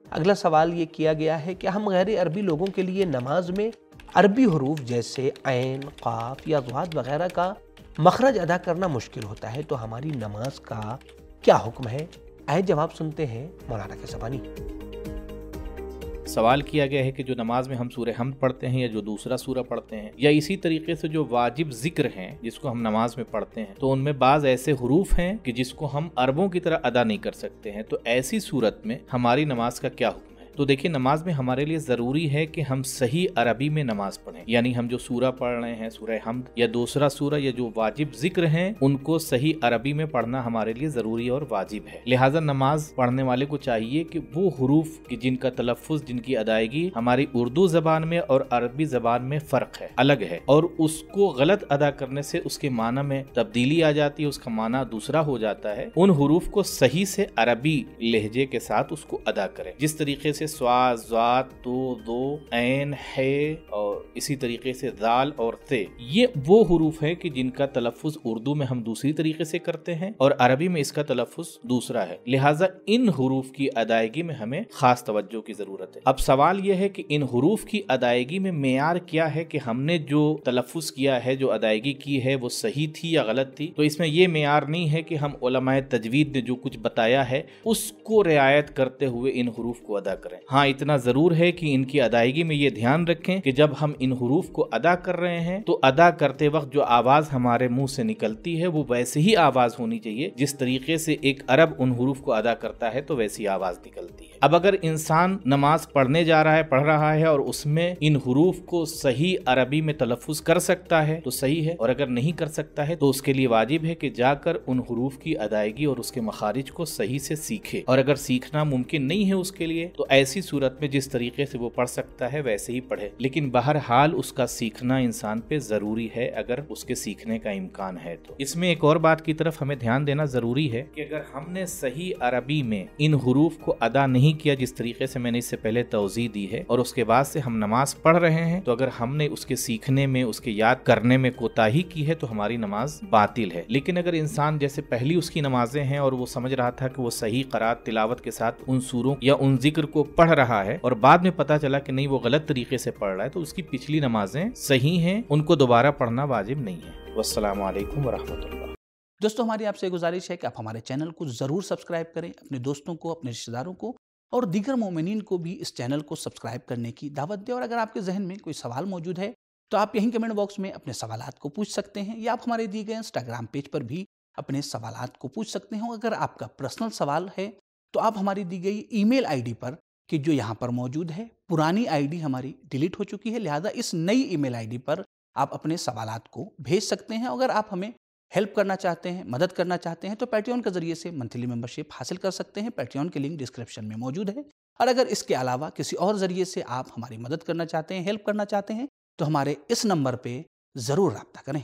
अगला सवाल ये किया गया है कि हम गैर अरबी लोगों के लिए नमाज में अरबी हरूफ जैसे ऐन, क़ाफ या ज़ाद वगैरह का मखरज अदा करना मुश्किल होता है, तो हमारी नमाज का क्या हुक्म है? आइए जवाब सुनते हैं मौलाना के ज़बानी। सवाल किया गया है कि जो नमाज में हम सूरह हमद पढ़ते हैं या जो दूसरा सूरह पढ़ते हैं या इसी तरीके से जो वाजिब जिक्र हैं जिसको हम नमाज में पढ़ते हैं, तो उनमें बाज ऐसे हुरूफ हैं कि जिसको हम अरबों की तरह अदा नहीं कर सकते हैं, तो ऐसी सूरत में हमारी नमाज का क्या हुक्म है? तो देखिए, नमाज में हमारे लिए ज़रूरी है कि हम सही अरबी में नमाज पढ़ें, यानी हम जो सूरह पढ़ रहे हैं, सूरह हमद या दूसरा सूरह या जो वाजिब जिक्र हैं, उनको सही अरबी में पढ़ना हमारे लिए ज़रूरी और वाजिब है। लिहाजा नमाज पढ़ने वाले को चाहिए कि वो हुरूफ की जिनका तलफ़्फ़ुज़, जिनकी अदायगी हमारी उर्दू ज़बान में और अरबी ज़बान में फ़र्क है, अलग है, और उसको गलत अदा करने से उसके माना में तब्दीली आ जाती है, उसका माना दूसरा हो जाता है। उन हुरूफ को सही से अरबी लहजे के साथ उसको अदा करें, जिस तरीके से स्वाद, ज़ात, तो, दो, ऐन, है और इसी तरीके से दाल और ते, ये वो हुरूफ है कि जिनका तलफ़्फ़ुज़ उर्दू में हम दूसरी तरीके से करते हैं और अरबी में इसका तलफ़्फ़ुज़ दूसरा है। लिहाजा इन हुरूफ की अदायगी में हमें खास तवज्जो की जरूरत है। अब सवाल यह है कि इन हुरूफ की अदायगी में मेयार क्या है कि हमने जो तलफ़्फ़ुज़ किया है, जो अदायगी की है, वो सही थी या गलत थी? तो इसमें यह मेयार नहीं है कि हम उलमाए तजवीद ने जो कुछ बताया है उसको रियायत करते हुए इन हुरूफ को अदा करें। हाँ, इतना जरूर है कि इनकी अदायगी में ये ध्यान रखें कि जब हम इन हुरूफ को अदा कर रहे हैं तो अदा करते वक्त जो आवाज हमारे मुंह से निकलती है वो वैसे ही आवाज होनी चाहिए जिस तरीके से एक अरब उन हुरूफ को अदा करता है तो वैसी आवाज निकलती है। अब अगर इंसान नमाज पढ़ने जा रहा है, पढ़ रहा है और उसमें इन हुरूफ को सही अरबी में तलफ़्फ़ुज़ कर सकता है तो सही है, और अगर नहीं कर सकता है तो उसके लिए वाजिब है कि जाकर उन हुरूफ की अदायगी और उसके मखारिज को सही से सीखे, और अगर सीखना मुमकिन नहीं है उसके लिए तो ऐसी सूरत में जिस तरीके से वो पढ़ सकता है वैसे ही पढ़े, लेकिन बहरहाल उसका सीखना इंसान पे जरूरी है अगर उसके सीखने का इम्कान है। तो इसमें एक और बात की तरफ हमें ध्यान देना जरूरी है कि अगर हमने सही अरबी में इन हुरूफ को अदा नहीं किया जिस तरीके से मैंने इससे पहले तौज़ीह दी है, और उसके बाद से हम नमाज पढ़ रहे हैं, तो अगर हमने उसके सीखने में, उसके याद करने में कोताही की है तो हमारी नमाज बातिल है। लेकिन अगर इंसान जैसे पहली उसकी नमाजें हैं और वो समझ रहा था कि वो सही क़राअत तिलावत के साथ उन सूरों या उन जिक्र को पढ़ रहा है और बाद में पता चला कि नहीं वो गलत तरीके से पढ़ रहा है, तो उसकी पिछली नमाजें सही हैं, उनको दोबारा पढ़ना वाजिब नहीं है। वस्सलामु अलैकुम वरहमतुल्लाह। दोस्तों, हमारी आपसे गुजारिश है कि आप हमारे चैनल को ज़रूर सब्सक्राइब करें, अपने दोस्तों को, अपने रिश्तेदारों को और दीगर मोमिनीन को भी इस चैनल को सब्सक्राइब करने की दावत दें। और अगर आपके जहन में कोई सवाल मौजूद है तो आप यहीं कमेंट बॉक्स में अपने सवालात को पूछ सकते हैं, या आप हमारे दिए गए इंस्टाग्राम पेज पर भी अपने सवालात को पूछ सकते हैं। अगर आपका पर्सनल सवाल है तो आप हमारी दी गई ईमेल आईडी पर, कि जो यहाँ पर मौजूद है, पुरानी आईडी हमारी डिलीट हो चुकी है, लिहाजा इस नई ईमेल आईडी पर आप अपने सवालात को भेज सकते हैं। अगर आप हमें हेल्प करना चाहते हैं, मदद करना चाहते हैं, तो पैट्रियन के जरिए से मंथली मेंबरशिप हासिल कर सकते हैं। पैट्रियन की लिंक डिस्क्रिप्शन में मौजूद है। और अगर इसके अलावा किसी और जरिए से आप हमारी मदद करना चाहते हैं, हेल्प करना चाहते हैं, तो हमारे इस नंबर पर ज़रूर रब्ता करें।